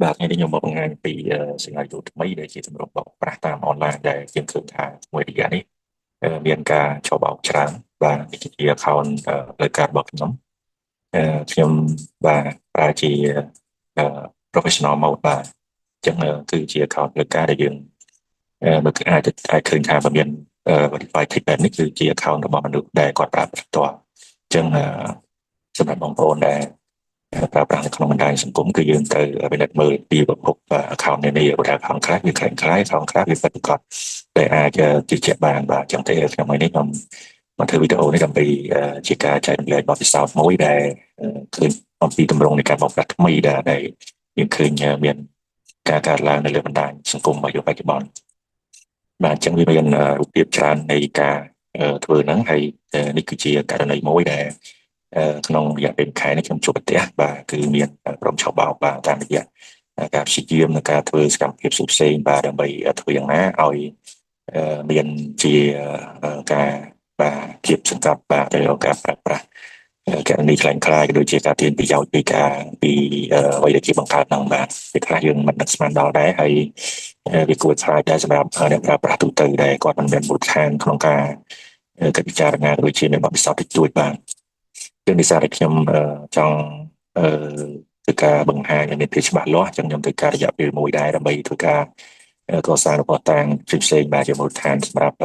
បាទថ្ងៃនេះខ្ញុំមកបង្ហាញពីសេនារីយ៉ូថ្មីដែលជាទម្រង់បោកប្រាស់តាមអនឡាញដែលយើងឃើញថាមួយរយៈនេះមានការចោលបោកច្រើនបាទនេះជា account ផ្លូវការរបស់ខ្ញុំបាទប្រើជាprofessional mode បាទអញ្ចឹងគឺជា account ផ្លូវការដែលយើងមើលអាចឃើញថាវាមានverify tick បែបនេះគឺជា account របស់មនុស្សដែលគាត់ប្រើប្រាស់ផ្ទាល់អញ្ចឹងសម្រាប់បងប្អូនដែលប្រើប្រាស់នៅក្នុងបណ្ដាញសង្គមគឺយើងត្រូវពិនិត្យមើលពីប្រភព account នានាបើថា account ខ្លះវាคล้ายៗ account ខ្លះវាពិតប្រាកដដែលអាចជឿជាក់បានបាទអញ្ចឹងទេក្នុងថ្ងៃនេះខ្ញុំមកធ្វើវីដេអូនេះដើម្បីជាការចែករំលែកបទពិសោធន៍មួយដែលឃើញអំពីទម្រង់នៃការបោកប្រាស់ថ្មីដែលយើងឃើញមានការកើតឡើងនៅលើបណ្ដាញសង្គមរបស់យើងបច្ចុប្បន្នបាទអញ្ចឹងវាមានរូបភាពច្រើននៃការធ្វើហ្នឹងហើយនេះគឺជាករណីមួយដែលក្នុងរយៈពេលខែនេះខ្ញុំជួបប្រទះបាទគឺមានក្រុមឆោបបោកបាទតាមរយៈការព្យាយាមនិងការធ្វើសកម្មភាពផ្សេងៗបាទដើម្បីធ្វើយ៉ាងណាឲ្យមានជាការបាទភាពសង្កត់បាទទៅលើការប្រើប្រាស់ករណីខ្លាំងខ្លាយក៏ដូចជាការទាញប្រយោជន៍ពីអ្វីដែលជាបង្កើតហ្នឹងបាទពេលខ្លះយើងមិននឹកស្មានដល់ដែរហើយវាគួរឆ្លើយដែរសម្រាប់អ្នកប្រើប្រាស់ទូទៅដែលគាត់មិនមានមូលដ្ឋានក្នុងការគិតពិចារណាដូចជាមានបទពិសោធន៍តិចតួចបាទជានិស្សិតដែលខ្ញុំចង់ធ្វើការបង្ហាញឲ្យមានភាពច្បាស់លាស់អញ្ចឹងខ្ញុំធ្វើការរយៈពេលមួយដែរដើម្បីធ្វើការកសាងរបបតាំងផ្សេងៗបាទជាមូលដ្ឋានសម្រាប់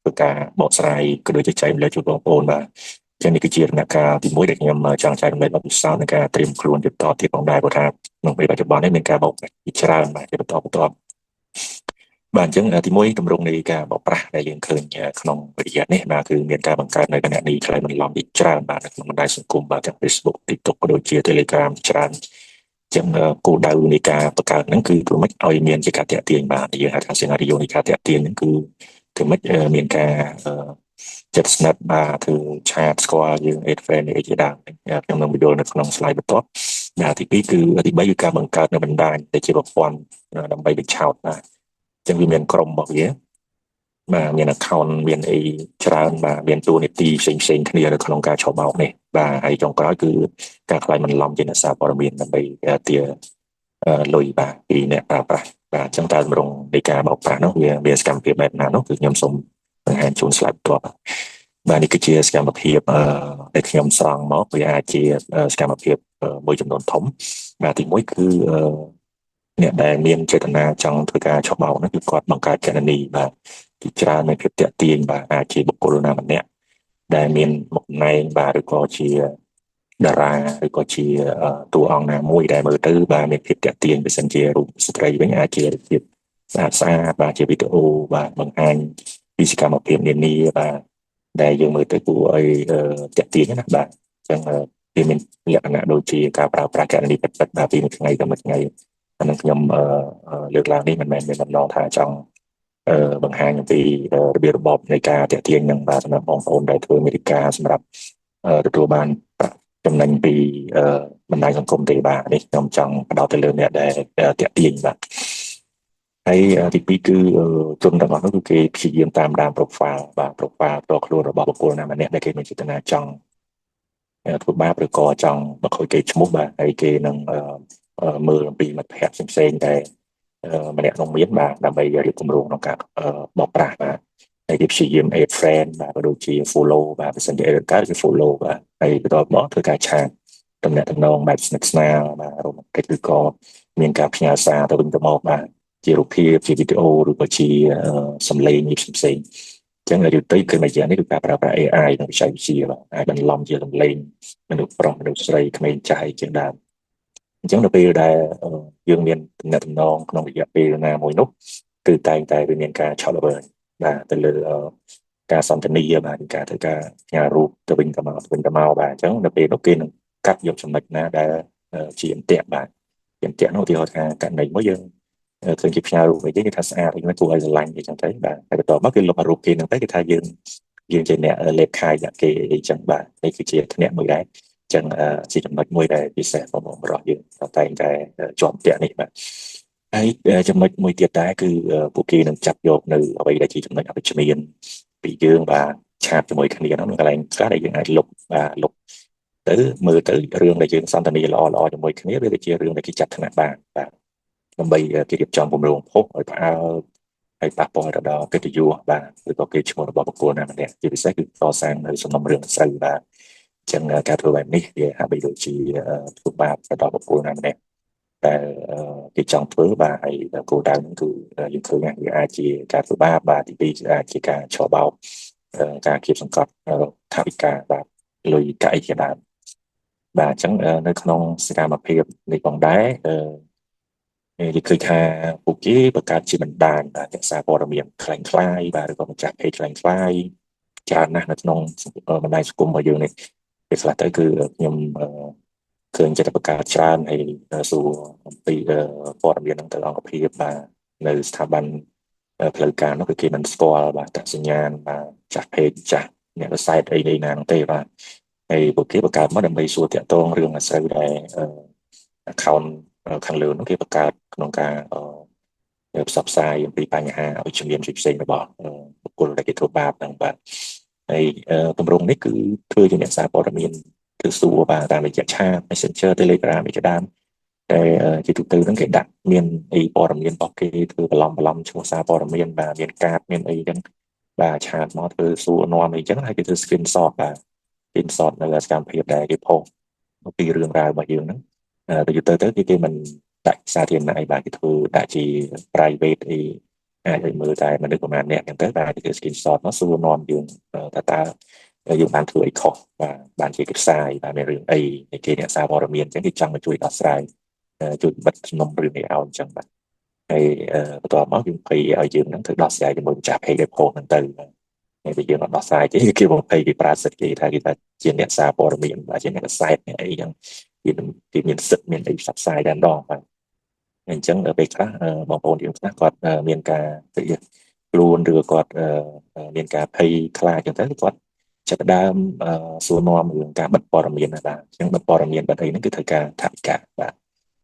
ធ្វើការបកស្រាយក៏ដូចជាចែកម្លែកជូនបងប្អូនបាទចឹងនេះគឺជាដំណាក់កាលទី1ដែលខ្ញុំចង់ចែករំលែកបទពិសោធន៍នៃការត្រៀមខ្លួនទៅតទៀតផងដែរព្រោះថាក្នុងពេលបច្ចុប្បន្ននេះមានការបោកប្រាស់ជាច្រើនបាទជាបន្តបន្ទាប់បាទអញ្ចឹងទី1ទម្រង់នៃការបោកប្រាស់ដែលយើងឃើញក្នុងវិទ្យានេះបាទគឺមានការបង្កើតនៅគណនីខ្លៃបន្លំជាច្រើនបាទនៅក្នុងបណ្ដាញសង្គមបាទទាំង Facebook TikTok ក៏ដូចជា Telegram ច្រើនចឹងគោលដៅនៃការបង្កើតហ្នឹងគឺធ្វើម៉េចឲ្យមានជាការតាក់ទាញបាទយើងហៅថា scenario នៃការតាក់ទាញហ្នឹងគឺធ្វើម៉េចមានការចិត្តស្និទ្ធបាទធ្វើឆាតស្គាល់យើង add friend អីជាដើមខ្ញុំនឹងបញ្យល់នៅក្នុង slide បន្ទាប់បាទទី2គឺទី3គឺការបង្កើតនៅបណ្ដាញដែលជាប្រព័ន្ធដើម្បីបញ្ឆោតបាទចឹងវាមានក្រុមរបស់វាបាទមាន account មានអីច្រើនបាទមានតួនាទីផ្សេងគ្នានៅក្នុងការឆោបបោកនេះបាទហើយចុងក្រោយគឺការខ្លាយបន្លំជាអ្នកសារព័ត៌មានដើម្បីទាលុយបាទពីអ្នកប្រើប្រាស់បាទអញ្ចឹងតើទម្រង់នៃការបោកប្រាស់នោះវាមានសកម្មភាពបែបណានោះគឺខ្ញុំសូមបង្ហាញជូន slide បន្ទាប់បាទនេះគឺជាសកម្មភាពដែលខ្ញុំស្រង់មកវាអាចជាសកម្មភាពមួយចំនួនធំបាទទី1គឺអ្នកដែលមានចេតនាចង់ធ្វើការឆបោកនោះគឺគាត់បង្កើតគណនីបាទជាច្រើននៃភាពតាក់ទាញបាទអាចជាបុគ្គលណាម្នាក់ដែលមានមុខណែងបាទឬក៏ជាតារាឬក៏ជាតួអង្គណាមួយដែលមើលទៅបាទមានភាពតាក់ទាញបើសិនជារូបស្ត្រីវិញអាចជារូបភាពស្អាតស្អាតបាទជាវីដេអូបាទបង្ហាញពីសកម្មភាពនានាបាទដែលយើងមើលទៅគួរឲ្យតាក់ទាញណាបាទអញ្ចឹងវាមានលក្ខណៈដូចជាការប្រើប្រាស់គណនីពិតៗបាទពីមួយថ្ងៃទៅមួយថ្ងៃអានឹងខ្ញុំលើកឡើងនេះមិនមែនមានបំណងថាចង់បង្ហាញអំពីរបៀបរបបនៃការតាក់ទាញនឹងបាទសម្រាប់បងប្អូនដែលធ្វើមេតិកាសម្រាប់ទទួលបានចំណេញពីបណ្ដាញសង្គមទេបាទនេះខ្ញុំចង់បដោតទៅលើអ្នកដែលតាក់ទាញបាទហើយទី2គឺជនទាំងអស់នោះគឺគេព្យាយាមតាមដាន profile បាទ profile ផ្ទាល់ខ្លួនរបស់បុគ្គលណាម្នាក់ដែលគេមានចេតនាចង់ធ្វើបាបឬក៏ចង់បង្ខូចគេឈ្មោះបាទហើយគេនឹងមើលអំពីមិត្តភ័ក្តិផ្សេងៗដែលម្នាក់ក្នុងមានបាទដើម្បីរៀបគម្រោងក្នុងការបោកប្រាស់បាទហើយគេព្យាយាម add friend បាទក៏ដូចជា follow បាទបើសិនជា add កើតគឺ follow បាទហើយបន្ទាប់មកធ្វើការឆាតតំណែងបែបស្និទ្ធស្នាលបាទរ៉ូម៉ាន់ទិកឬក៏មានការផ្ញើសារទៅវិញទៅមកបាទជារូបភាពជាវីដេអូឬក៏ជាសំឡេងផ្សេងៗចឹងយូរទៅគឺមួយយ៉ាងនេះគឺការប្រើប្រាស់ AI និងបច្ចេកវិទ្យាបាទអាចបន្លំជាសំឡេងមនុស្សប្រុសមនុស្សស្រីក្មេងចាស់អីជាដើមអញ្ចឹងនៅពេលដែលយើងមានទំនាក់ទំនងក្នុងរយៈពេលណាមួយនោះគឺតែងតែវាមានការឆក់ល្វើយបាទទៅលើការសន្ទនាបាទការធ្វើការផ្ញើរូបទៅវិញទៅមកបាទអញ្ចឹងនៅពេលនោះគេនឹងកាត់យកចំណុចណាដែលជាអន្ទាក់បាទជាអន្ទាក់នោះឧទាហរណ៍ថាករណីមួយយើងឃើញគេផ្ញើរូបអីគេថាស្អាតអីហ្នឹងគួរឲ្យស្រឡាញ់អីចឹងទៅបាទហើយបន្ទាប់មកគេលុបរូបគេហ្នឹងទៅគេថាយើងជាអ្នកលេបខាយអ្នកគេអីចឹងបាទនេះគឺជាធ្នាក់មួយដែរចឹងជាចំណុចមួយដែលពិសេសរបស់បរិបទយើងតែងតែជាប់តាក់នេះបាទហើយចំណុចមួយទៀតដែរគឺពួកគេនឹងចាប់យកនៅអ្វីដែលជាចំណុចអវិជ្ជមានពីយើងបាទឆាតជាមួយគ្នាហ្នឹងកន្លែងខ្លះដែលយើងអាចលុបបាទលុបទៅមើលទៅរឿងដែលយើងសន្ទនាល្អៗជាមួយគ្នាវាជារឿងដែលគេចាត់ថ្នាក់បានបាទ ដើម្បីគេរៀបចំគម្រោងភពឲ្យផ្អើលហើយប៉ះពាល់ទៅដល់កិត្តិយសបាទឬក៏គេឈ្មោះរបស់បុគ្គលណាម្នាក់ជាពិសេសគឺកសាងនៅសំណុំរឿងស្រូវបាទអញ្ចឹងការធ្វើបែបនេះវាហាក់បីដូចជាធ្វើបាបទៅដល់បុគ្គលណាម្នាក់តែគេចង់ធ្វើបាទហើយគោលដៅហ្នឹងគឺយើងឃើញថាវាអាចជាការធ្វើបាបបាទទីពីរអាចជាការឆបោកការគៀបសង្កត់ថាវិការបាទលុយកាក់អីជាដើមបាទអញ្ចឹងនៅក្នុងសកម្មភាពនេះផងដែរនិយាយឃើញថាពួកគេបង្កើតជាបណ្ដាញបាទរក្សាព័ត៌មានคล้ายៗបាទឬក៏ម្ចាស់ page คล้ายៗច្រើនណាស់នៅក្នុងបណ្ដាញសង្គមរបស់យើងនេះពេលខ្លះទៅគឺខ្ញុំឃើញចិត្តបង្កើតច្រើនហើយសួរអំពីព័ត៌មានហ្នឹងទៅអង្គភាពបាទនៅស្ថាប័នផ្លូវការនោះគឺគេមិនស្គាល់បាទតសញ្ញាណបាទចាស់ page ចាស់អ្នកវិស័យអីណាហ្នឹងទេបាទហើយពួកគេបង្កើតមកដើម្បីសួរតាក់ទងរឿងអាស្រូវដែលaccount ខាងលើនោះគេបង្កើតក្នុងការផ្សព្វផ្សាយអំពីបញ្ហាឲ្យជំនាញផ្សេងៗរបស់បុគ្គលដែលគេធ្វើបាបហ្នឹងបាទហើយទម្រង់នេះគឺធ្វើជាអ្នកសារព័ត៌មានគឺសួរបាទតាមរយៈឆាត Messenger Telegram ឯជាដើមតែជាទូទៅហ្នឹងគេដាក់មានអីព័ត៌មានរបស់គេធ្វើបន្លំឈ្មោះសារព័ត៌មានបាទមានកាតមានអីចឹងបាទឆាតមកធ្វើសួរនាំអីចឹងហើយគេធ្វើ screenshot បាទ screenshot នៅសកម្មភាពដែលគេផុសពីរឿងរ៉ាវរបស់យើងហ្នឹងទៅយូរទៅគេមិនដាក់សាធារណៈអីបាទគេធ្វើដាក់ជា private អីអាចឲ្យមើលតែមនុស្សប្រហែលអ្នកហ្នឹងទៅបាទគេធ្វើ screenshot មកសួរនាំយើងតើយើងបានធ្វើអីខុសបាទបានជាគេផ្សាយបាទមានរឿងអីគេអ្នកសារព័ត៌មានអញ្ចឹងគេចង់មកជួយដោះស្រាយជួយបិទសំណុំរឿងនេះឲ្យអញ្ចឹងបាទហើយបន្ទាប់មកយើងភ័យឲ្យយើងហ្នឹងទៅដោះស្រាយជាមួយម្ចាស់ page ដែលផុសហ្នឹងទៅហើយបើយើងអត់ដោះស្រាយទេគេបំភ័យគេប្រាសិទ្ធគេថាគេថាជាអ្នកសារព័ត៌មានបាទជាអ្នកខ្សែអ្នកអីចឹងគេមានសិទ្ធិមានអីផ្សព្វផ្សាយតែម្ដងបាទអញ្ចឹងពេលខ្លះបងប្អូនយើងខ្លះគាត់មានការទៅខ្លួនឬគាត់មានការភ័យខ្លាចអញ្ចឹងទៅគាត់ចាប់ផ្ដើមសួរនាំរឿងការបិទព័ត៌មានណាបាទអញ្ចឹងបិទព័ត៌មានបិទអីហ្នឹងគឺត្រូវការថវិកាបាទ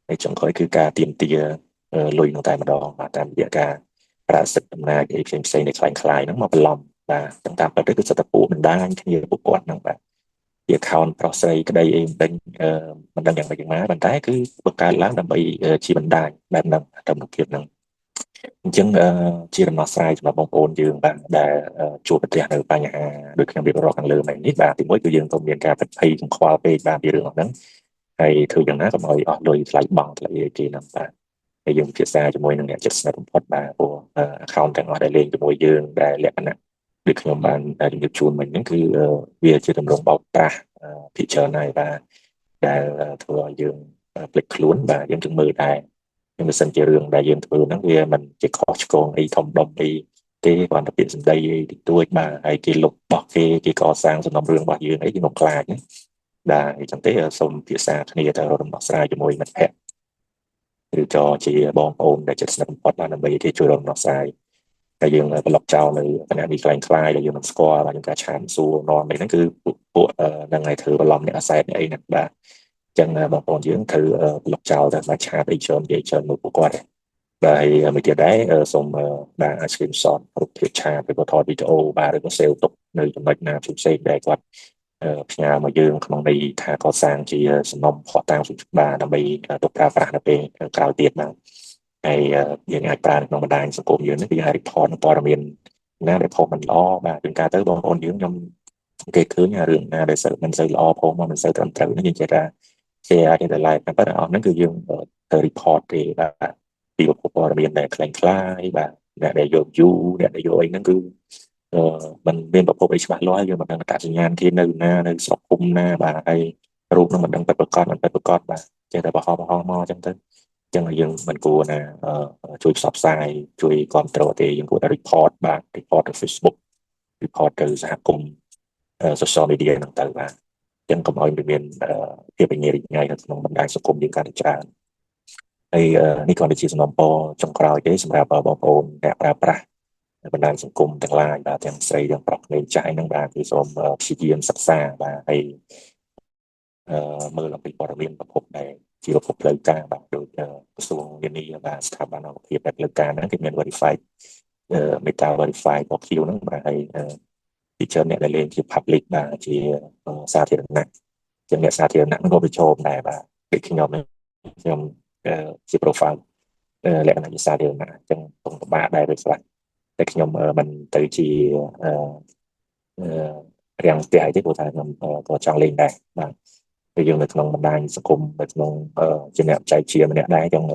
ហើយចុងក្រោយគឺការទៀមទាលុយនោះតែម្ដងបាទតាមរយៈការប្រើសិទ្ធិអំណាចអីផ្សេងៗនៃคล้ายៗហ្នឹងមកបន្លំបាទទាំងតាមពិតទៅគឺសិទ្ធិពួកបណ្ដាញគ្នាពួកគាត់ហ្នឹងបាទជា account ប្រុសស្រីក្តីអីមិនដឹងយ៉ាងម៉េចយ៉ាងណាប៉ុន្តែគឺបង្កើតឡើងដើម្បីជាបណ្ដាញបែបហ្នឹងតាមរូបភាពហ្នឹងអញ្ចឹងជាដំណោះស្រាយសម្រាប់បងប្អូនយើងបាទដែលជួបប្រទះនៅបញ្ហាដូចខ្ញុំរៀបរាប់ខាងលើនេះបាទទីមួយគឺយើងក៏មានការពិតភ័យខ្វល់ពេកបាទពីរឿងហ្នឹងហើយធ្វើយ៉ាងណាកុំឲ្យអស់លុយថ្លៃបង់ថ្លៃអីគេហ្នឹងបាទហើយយើងពិភាក្សាជាមួយនឹងអ្នកជិតស្និទ្ធបំផុតបាទព្រោះ account ទាំងអស់ដែលលេងជាមួយយើងដែលលក្ខណៈដូចខ្ញុំបានជំរាបជូនមិញហ្នឹងគឺវាជាទម្រង់បោកប្រាស់ភិជាណាយបាទដែលធ្វើឲ្យយើងភ្លេចខ្លួនបាទយើងจึงមើលដែរnhưng mà សិនជារឿងដែលយើងធ្វើហ្នឹងវាមិនជាខុសឆ្គងអីធំដុំអីទេគ្រាន់តែពាក្យសម្ដីអីតិចតួចបាទហើយគេលុបបោះគេកសាងសំណុំរឿងរបស់យើងអីខ្ញុំខ្លាចបាទអញ្ចឹងទេសូមភាសាគ្នាទៅរកដំណោះស្រាយជាមួយមិត្តភ័ក្តិឬក៏ជាបងប្អូនដែលជិតស្និទ្ធបំផុតដើម្បីគេជួយរកដំណោះស្រាយតែយើងប្លុកចោលនៅគណៈនេះខ្លាំងៗដែលយើងមិនស្គាល់បាទយើងការឆានសួរនាំអីហ្នឹងគឺពួកហ្នឹងហើយធ្វើបន្លំអ្នកអាសែតអីហ្នឹងបាទចឹងបងប្អូនយើងត្រូវប្លុកចោលតែបាច់ឆាតអីច្រើននិយាយច្រើនមួយពួកគាត់បាទហើយមួយទៀតដែរសូមដាក់ screenshot រូបភាពឆាតឬក៏ថតវីដេអូបាទឬក៏ save ទុកនៅចំណុចណាផ្សេងៗដែលគាត់ផ្ញើមកយើងក្នុងន័យថាកសាងជាសំណុំផុសតាមសុខបាទដើម្បីទុកប្រើប្រាស់នៅពេលក្រោយទៀតបាទហើយយើងអាចប្រើក្នុងបណ្ដាញសង្គមយើងនេះគឺអាច report ព័ត៌មានណាដែលផុសមិនល្អបាទជួនកាលទៅបងប្អូនយើងខ្ញុំគេឃើញរឿងណាដែលមិនសូវល្អផុសមកមិនសូវត្រឹមត្រូវនេះយើងចេះថា share អាចទៅ like តែប៉ុន្តែអស់ហ្នឹងគឺយើងទៅ report ទេបាទពីប្រភពព័ត៌មានដែលคล้ายៗបាទអ្នកដែលយក view អ្នកដែលយកអីហ្នឹងគឺมันមានប្រភពអីច្បាស់លាស់យើងមិនដឹងតាសញ្ញាណគេនៅណានៅស្រុកភូមិណាបាទហើយរូបហ្នឹងមិនដឹងពិតប្រាកដមិនពិតប្រាកដបាទចេះតែបោះមកអញ្ចឹងទៅអញ្ចឹងយើងមិនគួរណាជួយផ្សព្វផ្សាយជួយគ្រប់គ្រងទេយើងគួរតែ report បាទ report ទៅ Facebook report ទៅសហគមន៍social media ហ្នឹងទៅបាទចឹងកុំឲ្យមានភាពញញញនៅក្នុងបណ្ដាញសង្គមយើងកាន់តែច្រើនហើយនេះក៏ជាសំណពរចុងក្រោយទេសម្រាប់បងប្អូនអ្នកប្រើប្រាស់បណ្ដាញសង្គមទាំងឡាយបាទទាំងស្រីទាំងប្រុសក្មេងចាស់ហ្នឹងបាទគឺសូមព្យាយាមសិក្សាបាទហើយមើលអំពីព័ត៌មានប្រភពដែលជាប្រភពផ្លូវការបាទដូចក្រសួងនានាបាទស្ថាប័នអង្គភាពដែលផ្លូវការហ្នឹងគេមាន verify meta verify របស់ Q ហ្នឹងបាទហើយពីច្រើនអ្នកដែលលេងជា public បាទជាសាធារណៈជាអ្នកសាធារណៈហ្នឹងក៏ប្រឈមដែរបាទដូចខ្ញុំជា profile លក្ខណៈវិសាលរឿងណាអញ្ចឹងគង់ពិបាកដែរដោយខ្លះតែខ្ញុំមិនទៅជាអឺរាំងស្ទះអីទេព្រោះថាខ្ញុំក៏ចង់លេងដែរបាទពេលយើងនៅក្នុងបណ្ដាញសង្គមនៅក្នុងជាអ្នកចែកជាម្នាក់ដែរអញ្ចឹង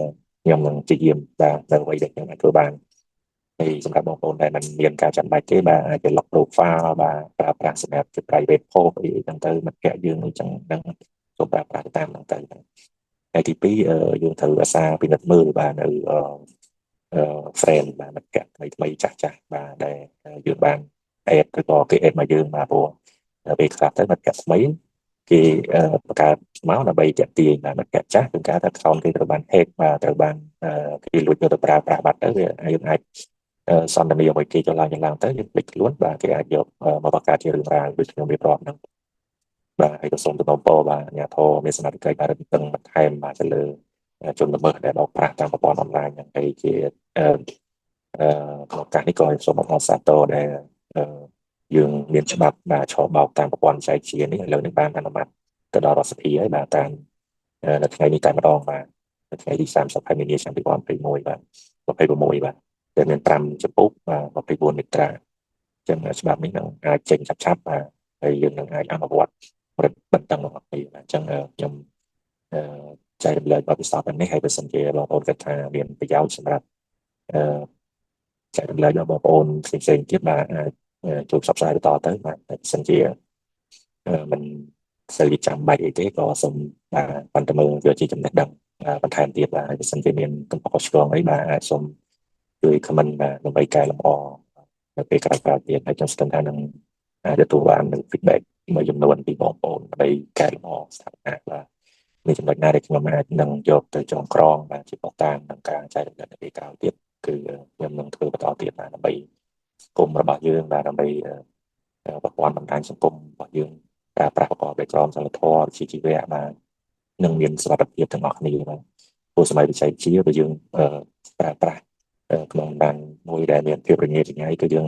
ខ្ញុំនឹងព្យាយាមបាទនៅអ្វីដែលខ្ញុំអាចធ្វើបានហើយសម្រាប់បងប្អូនដែលមិនមានការចាំបាច់ទេបាទអាចទៅ lock profile បាទប្រើប្រាស់សម្រាប់ជា private post អីចឹងទៅមិត្តភក្តិយើងអញ្ចឹងនឹងចូលប្រើប្រាស់តាមហ្នឹងទៅហើយទីពីរយើងត្រូវអាសាពិនិត្យមើលបាទនៅfriend បាទមិត្តភក្តិថ្មីចាស់ចាស់បាទដែលយើងបានអេតឬក៏គេអេតមកយើងបាទព្រោះពេលខ្លះទៅមិត្តភក្តិថ្មីគេបង្កើតមកដើម្បីទាក់ទាញបាទមិត្តភក្តិចាស់គឺការថា account គេត្រូវបាន hack បាទត្រូវបានគេលួចយកទៅប្រើប្រាស់បាត់ទៅវាយើងអាចសន្ទនាឲ្យគេចុះឡើងទៅយើងភ្លេចខ្លួនបាទគេអាចយកមកបង្កើតជារឿងរ៉ាវដូចខ្ញុំរៀបរាប់ហ្នឹងបាទហើយក៏សូមទំនុំពរបាទអាជ្ញាធរមានសមត្ថកិច្ចបាទរឹតបន្តឹងបន្ថែមបាទទៅលើជនល្មើសដែលបោកប្រាស់តាមប្រព័ន្ធអនឡាញហ្នឹងហើយជាក្នុងឱកាសនេះក៏សូមអបអរសាទរដែលយើងមានច្បាប់បាទឆបោកតាមប្រព័ន្ធចែកជានេះឥឡូវនេះបានអនុម័តទៅដល់រដ្ឋសភាហើយបាទតាមនៅថ្ងៃនេះតែម្ដងបាទនៅថ្ងៃទី30ខែមីនាឆ្នាំ2021បាទ26បាទដែលមាន5ចំពោះបាទ24មាត្រាចឹងច្បាប់នេះនឹងអាចចេញឆាប់ៗបាទហើយយើងនឹងអាចអនុវត្តបន្តឹងមកពីអញ្ចឹងខ្ញុំចែករំលែកបទពិសោធន៍នេះហើយបើសិនជាបងប្អូនគិតថាមានប្រយោជន៍សម្រាប់ចែករំលែកដល់បងប្អូនផ្សេងៗទៀតបាទអាចជួយផ្សព្វផ្សាយបន្តទៅបាទបើសិនជាមិនសូវចាំបាច់អីទេក៏សូមបាទបន្តមើលយកជាចំណេះដឹងបន្ថែមទៀតបាទហើយបើសិនជាមានកំហុសឆ្គងអីបាទអាចសូមជួយ comment បាទដើម្បីកែលម្អនៅពេលក្រោយៗទៀតហើយខ្ញុំស្ទើរថានឹងទទួលបាននូវ feedback មួយចំនួនពីបងប្អូនដើម្បីកែលម្អស្ថានភាពបាទមានចំណុចណាដែលខ្ញុំអាចនឹងយកទៅចងក្រងបាទជាបតាមនឹងការចែករំលែកនៅពេលក្រោយទៀតគឺខ្ញុំនឹងធ្វើបន្តទៀតបាទដើម្បីគុំរបស់យើងបាទដើម្បីប្រព័ន្ធបណ្ដាញសង្គមរបស់យើងប្រើប្រាស់ប្រកបដោយក្រមសីលធម៌វិជ្ជាជីវៈបាទនឹងមានសុវត្ថិភាពទាំងអស់គ្នាបាទព្រោះសម័យបច្ចេកវិទ្យាបើយើងប្រើប្រាស់ក្នុងបណ្ដាញមួយដែលមានភាពរញ៉េរញ៉ៃគឺយើង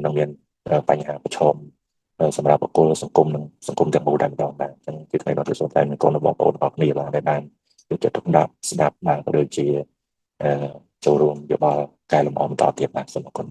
នឹងមានបញ្ហាប្រឈមសម្រាប់បុគ្គលសង្គមនិងសង្គមទាំងមូលតែម្ដងបាទអញ្ចឹងជាថ្ងៃនេះសូមតែនឹងគុណបងប្អូនទាំងអស់គ្នាបាទដែលបានយកចិត្តទុកដាក់ស្ដាប់បាទក៏ដូចជាចូលរួមយោបល់កែលម្អបន្តទៀតបាទសូមអរគុណ